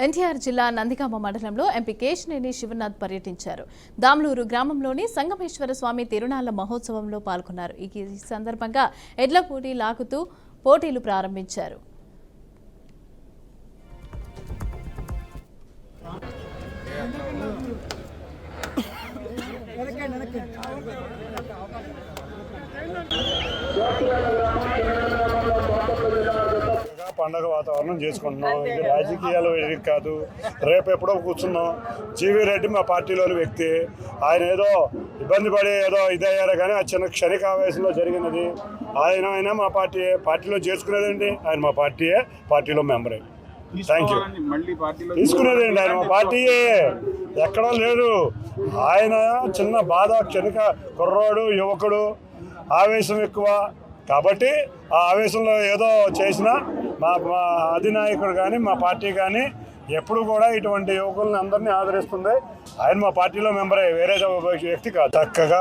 ఎన్టీఆర్ జిల్లా నందిగామ మండలంలో ఎంపీ కేశినేని శివనాథ్ పర్యటించారు. దామ్లూరు గ్రామంలోని సంగమేశ్వర స్వామి తిరునాళ్ల మహోత్సవంలో పాల్గొన్నారు. ఈ సందర్భంగా ఎడ్ల పోటీ లాగుతూ పోటీలు ప్రారంభించారు. పండగ వాతావరణం చేసుకుంటున్నాం. ఇది రాజకీయాలు ఇది కాదు. రేపు ఎప్పుడో కూర్చున్నాం. జీవీ రెడ్డి మా పార్టీలోని వ్యక్తి. ఆయన ఏదో ఇబ్బంది పడి ఏదో ఇదయ్యారు కానీ ఆ చిన్న క్షణిక ఆవేశంలో జరిగినది. ఆయన మా పార్టీలో చేసుకునేదండి. ఆయన మా పార్టీలో మెంబరే. Thank you. తీసుకునేదండి ఆయన మా పార్టీయే, ఎక్కడో లేదు. ఆయన చిన్న బాధ, క్షణిక కుర్రోడు, యువకుడు, ఆవేశం ఎక్కువ కాబట్టి ఆ ఆవేశంలో ఏదో చేసినా మా అధినాయకుడు కానీ మా పార్టీ కానీ ఎప్పుడు కూడా ఇటువంటి యువకులను అందరినీ ఆదరిస్తుంది. ఆయన మా పార్టీలో మెంబరే, వేరే వ్యక్తి కాదు. చక్కగా